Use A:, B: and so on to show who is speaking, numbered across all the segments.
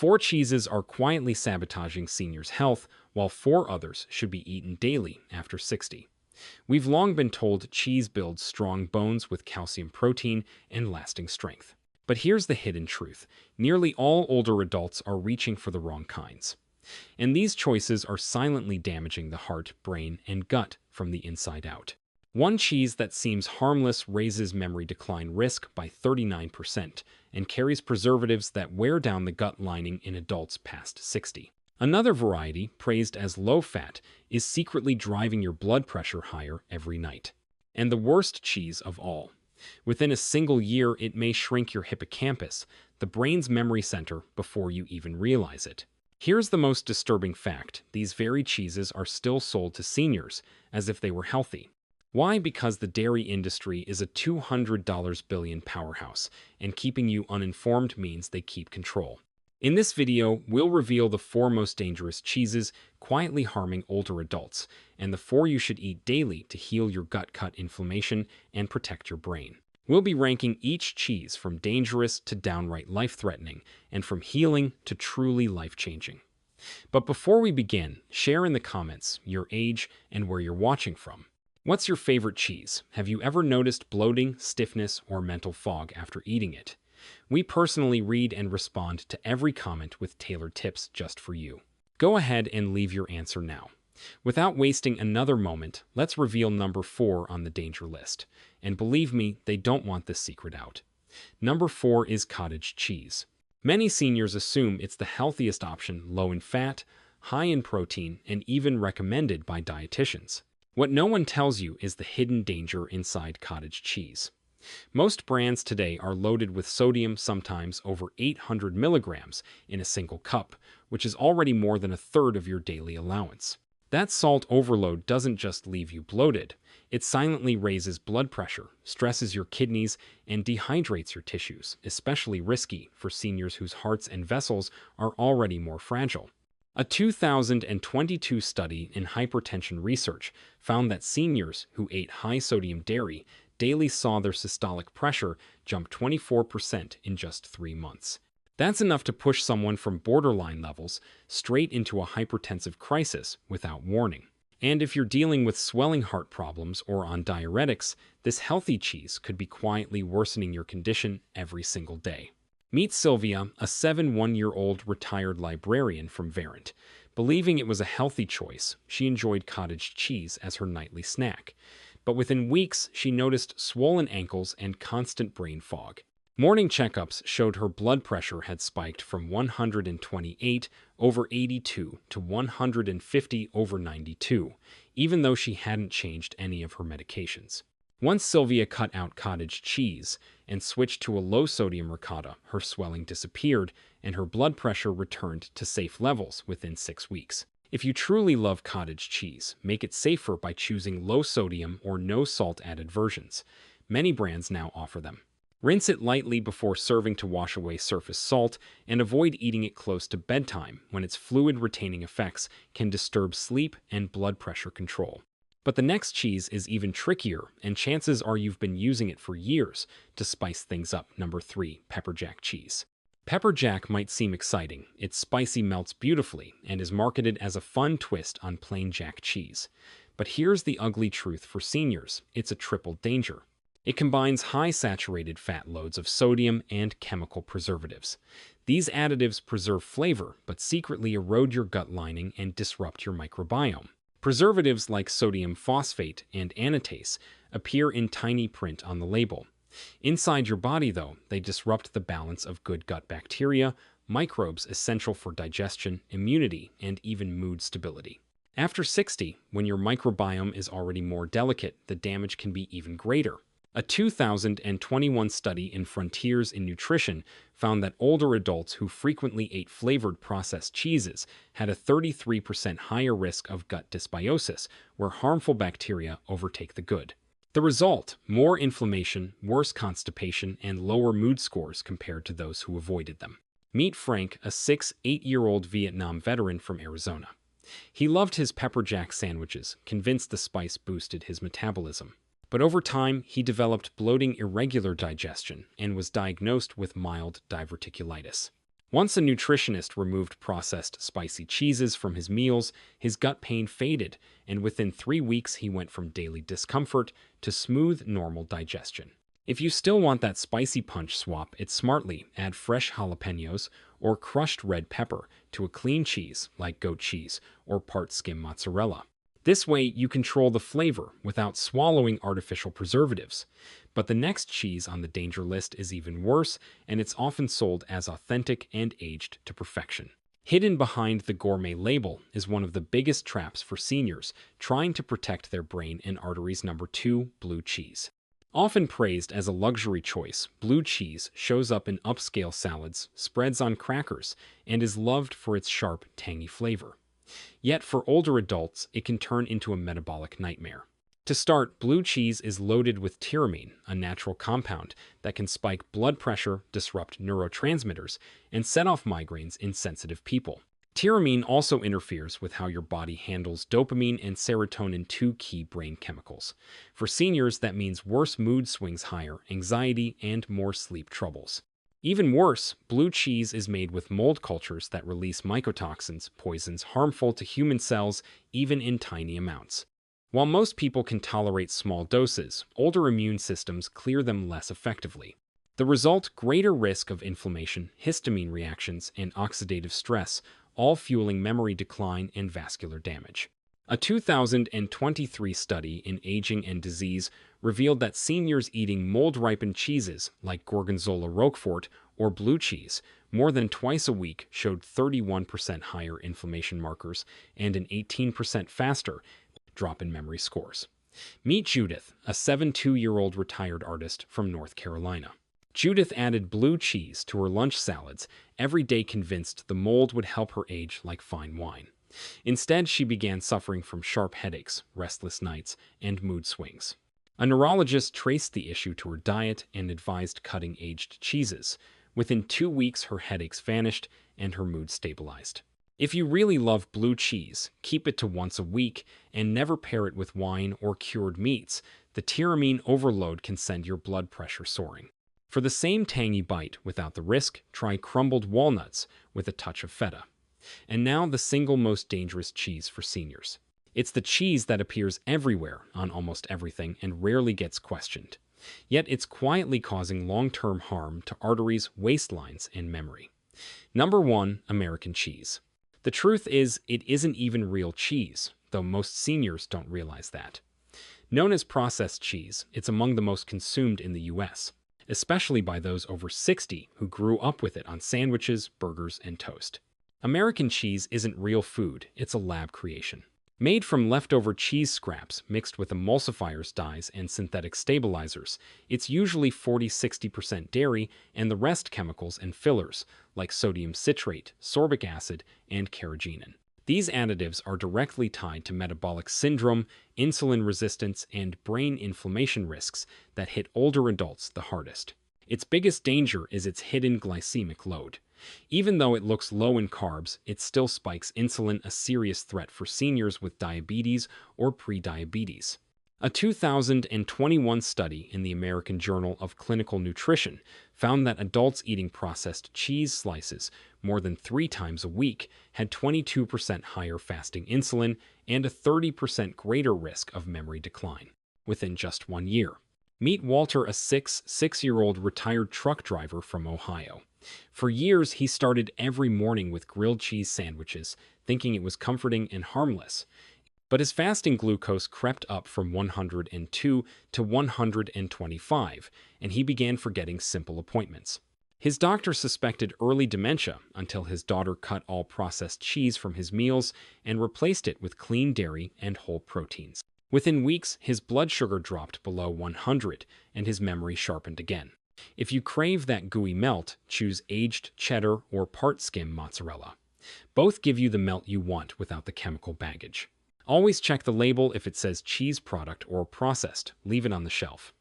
A: 4 cheeses are quietly sabotaging seniors' health, while 4 others should be eaten daily after 60. We've long been told cheese builds strong bones with calcium protein and lasting strength. But here's the hidden truth. Nearly all older adults are reaching for the wrong kinds. And these choices are silently damaging the heart, brain, and gut from the inside out. One cheese that seems harmless raises memory decline risk by 39% and carries preservatives that wear down the gut lining in adults past 60. Another variety, praised as low-fat, is secretly driving your blood pressure higher every night. And the worst cheese of all. Within a single year, it may shrink your hippocampus, the brain's memory center, before you even realize it. Here's the most disturbing fact. These very cheeses are still sold to seniors, as if they were healthy. Why? Because the dairy industry is a $200 billion powerhouse, and keeping you uninformed means they keep control. In this video, we'll reveal the 4 most dangerous cheeses quietly harming older adults, and the 4 you should eat daily to heal your gut inflammation and protect your brain. We'll be ranking each cheese from dangerous to downright life-threatening, and from healing to truly life-changing. But before we begin, share in the comments your age and where you're watching from. What's your favorite cheese? Have you ever noticed bloating, stiffness, or mental fog after eating it? We personally read and respond to every comment with tailored tips just for you. Go ahead and leave your answer now. Without wasting another moment, let's reveal number 4 on the danger list. And believe me, they don't want this secret out. Number 4 is cottage cheese. Many seniors assume it's the healthiest option, low in fat, high in protein, and even recommended by dietitians. What no one tells you is the hidden danger inside cottage cheese. Most brands today are loaded with sodium, sometimes over 800 milligrams in a single cup, which is already more than a third of your daily allowance. That salt overload doesn't just leave you bloated. It silently raises blood pressure, stresses your kidneys, and dehydrates your tissues, especially risky for seniors whose hearts and vessels are already more fragile. A 2022 study in hypertension research found that seniors who ate high-sodium dairy daily saw their systolic pressure jump 24% in just 3 months. That's enough to push someone from borderline levels straight into a hypertensive crisis without warning. And if you're dealing with swelling heart problems or on diuretics, this healthy cheese could be quietly worsening your condition every single day. Meet Sylvia, a 71-year-old retired librarian from Vermont. Believing it was a healthy choice, she enjoyed cottage cheese as her nightly snack. But within weeks, she noticed swollen ankles and constant brain fog. Morning checkups showed her blood pressure had spiked from 128/82 to 150/92, even though she hadn't changed any of her medications. Once Sylvia cut out cottage cheese and switched to a low-sodium ricotta, her swelling disappeared and her blood pressure returned to safe levels within 6 weeks. If you truly love cottage cheese, make it safer by choosing low-sodium or no-salt-added versions. Many brands now offer them. Rinse it lightly before serving to wash away surface salt, and avoid eating it close to bedtime when its fluid-retaining effects can disturb sleep and blood pressure control. But the next cheese is even trickier, and chances are you've been using it for years to spice things up. Number 3, pepper jack cheese. Pepper jack might seem exciting. Its spicy melts beautifully and is marketed as a fun twist on plain jack cheese. But here's the ugly truth for seniors. It's a triple danger. It combines high saturated fat loads of sodium and chemical preservatives. These additives preserve flavor, but secretly erode your gut lining and disrupt your microbiome. Preservatives like sodium phosphate and anatase appear in tiny print on the label. Inside your body, though, they disrupt the balance of good gut bacteria, microbes essential for digestion, immunity, and even mood stability. After 60, when your microbiome is already more delicate, the damage can be even greater. A 2021 study in Frontiers in Nutrition found that older adults who frequently ate flavored processed cheeses had a 33% higher risk of gut dysbiosis, where harmful bacteria overtake the good. The result: more inflammation, worse constipation, and lower mood scores compared to those who avoided them. Meet Frank, a 8-year-old Vietnam veteran from Arizona. He loved his pepper jack sandwiches, convinced the spice boosted his metabolism. But over time, he developed bloating, irregular digestion, and was diagnosed with mild diverticulitis. Once a nutritionist removed processed spicy cheeses from his meals, his gut pain faded, and within 3 weeks he went from daily discomfort to smooth, normal digestion. If you still want that spicy punch, swap it smartly. Add fresh jalapenos or crushed red pepper to a clean cheese like goat cheese or part skim mozzarella. This way, you control the flavor without swallowing artificial preservatives. But the next cheese on the danger list is even worse, and it's often sold as authentic and aged to perfection. Hidden behind the gourmet label is one of the biggest traps for seniors trying to protect their brain and arteries. Number 2, blue cheese. Often praised as a luxury choice, blue cheese shows up in upscale salads, spreads on crackers, and is loved for its sharp, tangy flavor. Yet for older adults, it can turn into a metabolic nightmare. To start, blue cheese is loaded with tyramine, a natural compound that can spike blood pressure, disrupt neurotransmitters, and set off migraines in sensitive people. Tyramine also interferes with how your body handles dopamine and serotonin, two key brain chemicals. For seniors, that means worse mood swings, higher anxiety, and more sleep troubles. Even worse, blue cheese is made with mold cultures that release mycotoxins, poisons harmful to human cells even in tiny amounts. While most people can tolerate small doses, older immune systems clear them less effectively. The result, greater risk of inflammation, histamine reactions, and oxidative stress, all fueling memory decline and vascular damage. A 2023 study in Aging and Disease revealed that seniors eating mold-ripened cheeses like Gorgonzola Roquefort or blue cheese more than twice a week showed 31% higher inflammation markers and an 18% faster drop in memory scores. Meet Judith, a 72-year-old retired artist from North Carolina. Judith added blue cheese to her lunch salads every day, convinced the mold would help her age like fine wine. Instead, she began suffering from sharp headaches, restless nights, and mood swings. A neurologist traced the issue to her diet and advised cutting aged cheeses. Within 2 weeks, her headaches vanished and her mood stabilized. If you really love blue cheese, keep it to once a week and never pair it with wine or cured meats. The tyramine overload can send your blood pressure soaring. For the same tangy bite without the risk, try crumbled walnuts with a touch of feta. And now the single most dangerous cheese for seniors. It's the cheese that appears everywhere on almost everything and rarely gets questioned. Yet it's quietly causing long-term harm to arteries, waistlines, and memory. Number 1, American cheese. The truth is, it isn't even real cheese, though most seniors don't realize that. Known as processed cheese, it's among the most consumed in the US, especially by those over 60 who grew up with it on sandwiches, burgers, and toast. American cheese isn't real food, it's a lab creation. Made from leftover cheese scraps mixed with emulsifiers, dyes, and synthetic stabilizers, it's usually 40–60% dairy and the rest chemicals and fillers like sodium citrate, sorbic acid, and carrageenan. These additives are directly tied to metabolic syndrome, insulin resistance, and brain inflammation risks that hit older adults the hardest. Its biggest danger is its hidden glycemic load. Even though it looks low in carbs, it still spikes insulin, a serious threat for seniors with diabetes or prediabetes. A 2021 study in the American Journal of Clinical Nutrition found that adults eating processed cheese slices more than 3 times a week had 22% higher fasting insulin and a 30% greater risk of memory decline within just 1 year. Meet Walter, a 6-year-old retired truck driver from Ohio. For years, he started every morning with grilled cheese sandwiches, thinking it was comforting and harmless. But his fasting glucose crept up from 102 to 125, and he began forgetting simple appointments. His doctor suspected early dementia until his daughter cut all processed cheese from his meals and replaced it with clean dairy and whole proteins. Within weeks, his blood sugar dropped below 100, and his memory sharpened again. If you crave that gooey melt, choose aged cheddar or part skim mozzarella. Both give you the melt you want without the chemical baggage. Always check the label. If it says cheese product or processed, leave it on the shelf.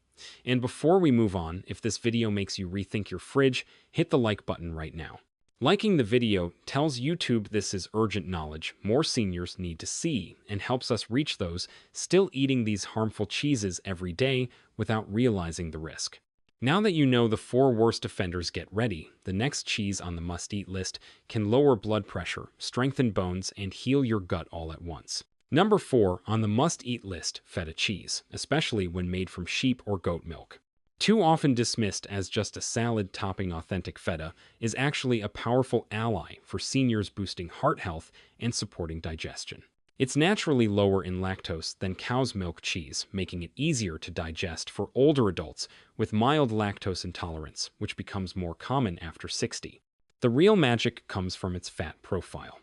A: And before we move on, if this video makes you rethink your fridge, hit the like button right now. Liking the video tells YouTube this is urgent knowledge more seniors need to see and helps us reach those still eating these harmful cheeses every day without realizing the risk. Now that you know the 4 worst offenders, get ready. The next cheese on the must-eat list can lower blood pressure, strengthen bones, and heal your gut all at once. Number 4 on the must-eat list, feta cheese, especially when made from sheep or goat milk. Too often dismissed as just a salad topping, authentic feta is actually a powerful ally for seniors, boosting heart health and supporting digestion. It's naturally lower in lactose than cow's milk cheese, making it easier to digest for older adults with mild lactose intolerance, which becomes more common after 60. The real magic comes from its fat profile.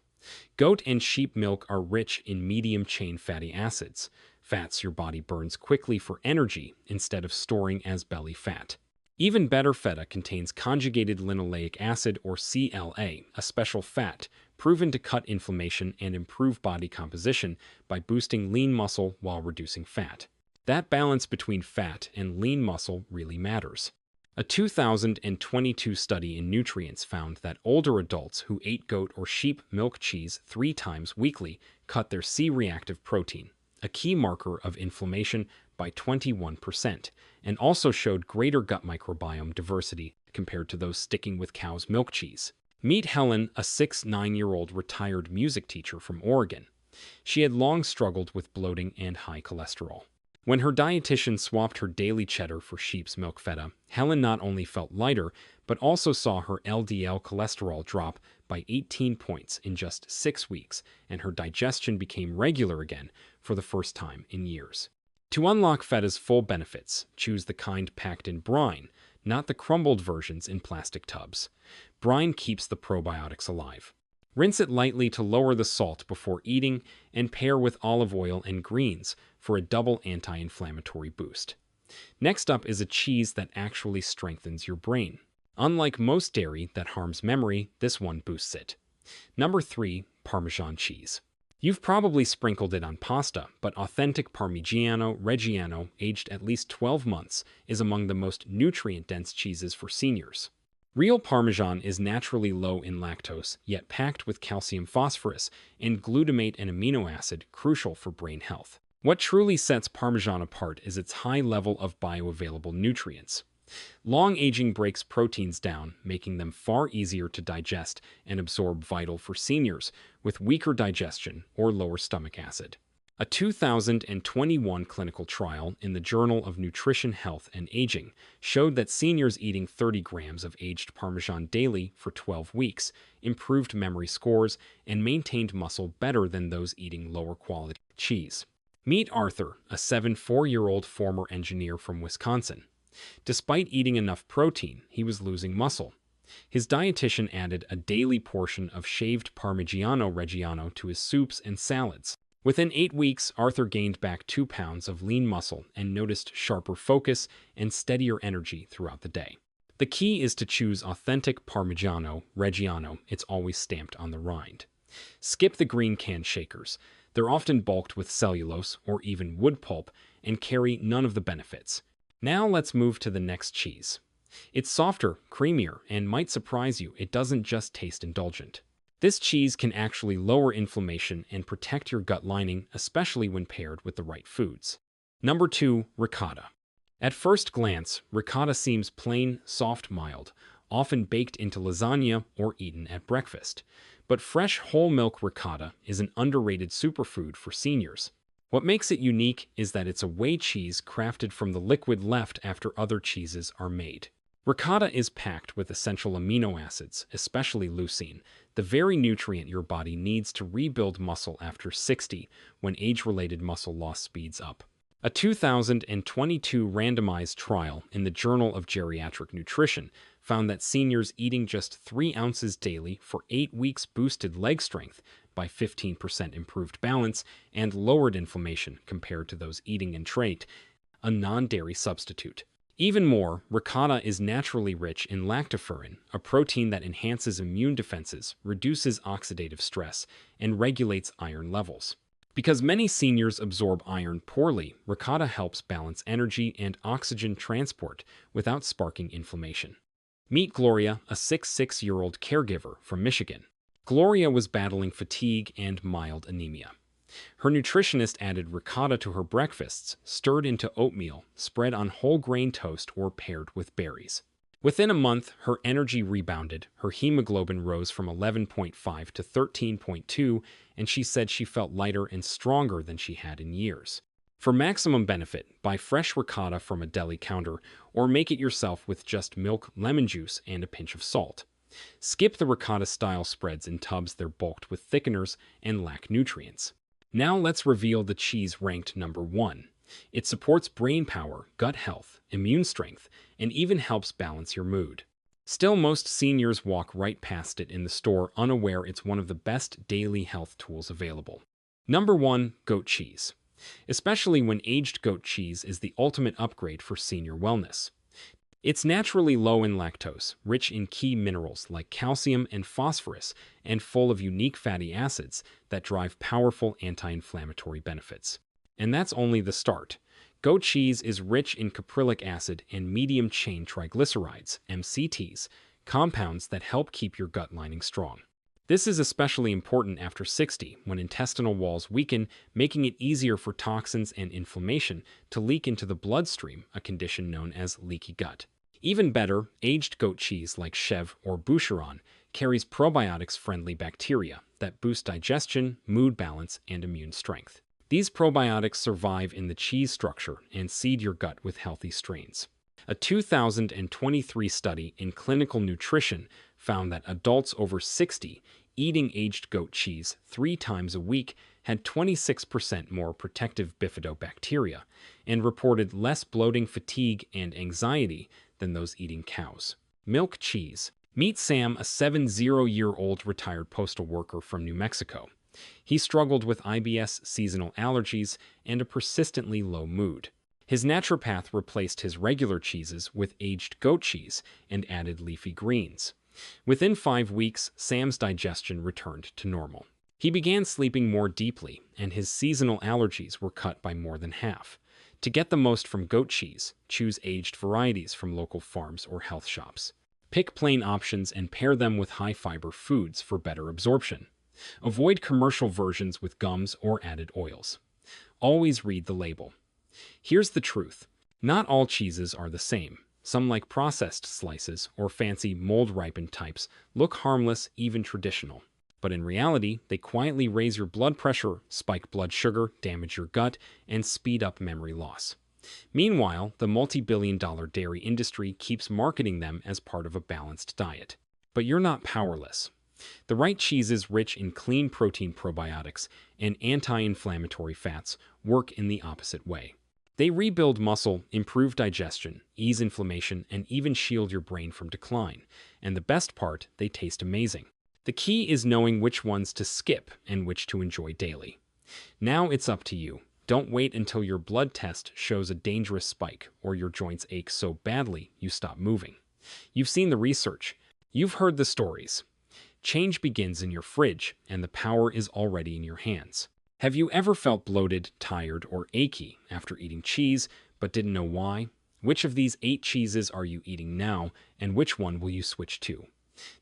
A: Goat and sheep milk are rich in medium-chain fatty acids, fats your body burns quickly for energy instead of storing as belly fat. Even better, feta contains conjugated linoleic acid, or CLA, a special fat proven to cut inflammation and improve body composition by boosting lean muscle while reducing fat. That balance between fat and lean muscle really matters. A 2022 study in Nutrients found that older adults who ate goat or sheep milk cheese 3 times weekly cut their C-reactive protein, a key marker of inflammation, by 21%, and also showed greater gut microbiome diversity compared to those sticking with cow's milk cheese. Meet Helen, a 9-year-old retired music teacher from Oregon. She had long struggled with bloating and high cholesterol. When her dietitian swapped her daily cheddar for sheep's milk feta, Helen not only felt lighter, but also saw her LDL cholesterol drop by 18 points in just 6 weeks, and her digestion became regular again for the first time in years. To unlock feta's full benefits, choose the kind packed in brine, not the crumbled versions in plastic tubs. Brine keeps the probiotics alive. Rinse it lightly to lower the salt before eating, and pair with olive oil and greens for a double anti-inflammatory boost. Next up is a cheese that actually strengthens your brain. Unlike most dairy that harms memory, this one boosts it. Number 3, Parmesan cheese. You've probably sprinkled it on pasta, but authentic Parmigiano Reggiano, aged at least 12 months, is among the most nutrient-dense cheeses for seniors. Real Parmesan is naturally low in lactose, yet packed with calcium, phosphorus, and glutamate, an amino acid crucial for brain health. What truly sets Parmesan apart is its high level of bioavailable nutrients. Long aging breaks proteins down, making them far easier to digest and absorb, vital for seniors with weaker digestion or lower stomach acid. A 2021 clinical trial in the Journal of Nutrition, Health, and Aging showed that seniors eating 30 grams of aged Parmesan daily for 12 weeks improved memory scores and maintained muscle better than those eating lower quality cheese. Meet Arthur, a 74-year-old former engineer from Wisconsin. Despite eating enough protein, he was losing muscle. His dietitian added a daily portion of shaved Parmigiano Reggiano to his soups and salads. Within 8 weeks, Arthur gained back 2 pounds of lean muscle and noticed sharper focus and steadier energy throughout the day. The key is to choose authentic Parmigiano Reggiano. It's always stamped on the rind. Skip the green can shakers. They're often bulked with cellulose or even wood pulp and carry none of the benefits. Now let's move to the next cheese. It's softer, creamier, and might surprise you, it doesn't just taste indulgent. This cheese can actually lower inflammation and protect your gut lining, especially when paired with the right foods. Number 2, ricotta. At first glance, ricotta seems plain, soft, mild, often baked into lasagna or eaten at breakfast. But fresh whole milk ricotta is an underrated superfood for seniors. What makes it unique is that it's a whey cheese crafted from the liquid left after other cheeses are made. Ricotta is packed with essential amino acids, especially leucine, the very nutrient your body needs to rebuild muscle after 60 when age-related muscle loss speeds up. A 2022 randomized trial in the Journal of Geriatric Nutrition found that seniors eating just 3 ounces daily for 8 weeks boosted leg strength by 15%, improved balance, and lowered inflammation compared to those eating in trait, a non-dairy substitute. Even more, ricotta is naturally rich in lactoferrin, a protein that enhances immune defenses, reduces oxidative stress, and regulates iron levels. Because many seniors absorb iron poorly, ricotta helps balance energy and oxygen transport without sparking inflammation. Meet Gloria, a 6-year-old caregiver from Michigan. Gloria was battling fatigue and mild anemia. Her nutritionist added ricotta to her breakfasts, stirred into oatmeal, spread on whole grain toast, or paired with berries. Within a month, her energy rebounded, her hemoglobin rose from 11.5 to 13.2, and she said she felt lighter and stronger than she had in years. For maximum benefit, buy fresh ricotta from a deli counter or make it yourself with just milk, lemon juice, and a pinch of salt. Skip the ricotta-style spreads in tubs. They're bulked with thickeners and lack nutrients. Now let's reveal the cheese ranked number 1. It supports brain power, gut health, immune strength, and even helps balance your mood. Still, most seniors walk right past it in the store, unaware it's one of the best daily health tools available. Number 1. Goat cheese. Especially when aged goat cheese is the ultimate upgrade for senior wellness. It's naturally low in lactose, rich in key minerals like calcium and phosphorus, and full of unique fatty acids that drive powerful anti-inflammatory benefits. And that's only the start. Goat cheese is rich in caprylic acid and medium-chain triglycerides, MCTs, compounds that help keep your gut lining strong. This is especially important after 60, when intestinal walls weaken, making it easier for toxins and inflammation to leak into the bloodstream, a condition known as leaky gut. Even better, aged goat cheese like Chèvre or Boucheron carries probiotics-friendly bacteria that boost digestion, mood balance, and immune strength. These probiotics survive in the cheese structure and seed your gut with healthy strains. A 2023 study in Clinical Nutrition found that adults over 60 eating aged goat cheese 3 times a week had 26% more protective bifidobacteria and reported less bloating, fatigue, and anxiety than those eating cows. Milk cheese. Meet Sam, a 70-year-old retired postal worker from New Mexico. He struggled with IBS, seasonal allergies, and a persistently low mood. His naturopath replaced his regular cheeses with aged goat cheese and added leafy greens. Within 5 weeks, Sam's digestion returned to normal. He began sleeping more deeply, and his seasonal allergies were cut by more than half. To get the most from goat cheese, choose aged varieties from local farms or health shops. Pick plain options and pair them with high-fiber foods for better absorption. Avoid commercial versions with gums or added oils. Always read the label. Here's the truth. Not all cheeses are the same. Some, like processed slices or fancy mold-ripened types, look harmless, even traditional. But in reality, they quietly raise your blood pressure, spike blood sugar, damage your gut, and speed up memory loss. Meanwhile, the multi-billion-dollar dairy industry keeps marketing them as part of a balanced diet. But you're not powerless. The right cheeses rich in clean protein, probiotics, and anti-inflammatory fats work in the opposite way. They rebuild muscle, improve digestion, ease inflammation, and even shield your brain from decline. And the best part, they taste amazing. The key is knowing which ones to skip and which to enjoy daily. Now it's up to you. Don't wait until your blood test shows a dangerous spike or your joints ache so badly you stop moving. You've seen the research. You've heard the stories. Change begins in your fridge, and the power is already in your hands. Have you ever felt bloated, tired, or achy after eating cheese, but didn't know why? Which of these 8 cheeses are you eating now, and which one will you switch to?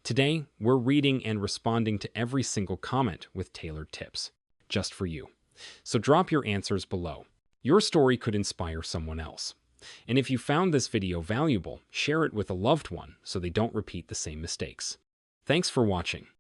A: Today, we're reading and responding to every single comment with tailored tips, just for you. So drop your answers below. Your story could inspire someone else. And if you found this video valuable, share it with a loved one so they don't repeat the same mistakes. Thanks for watching.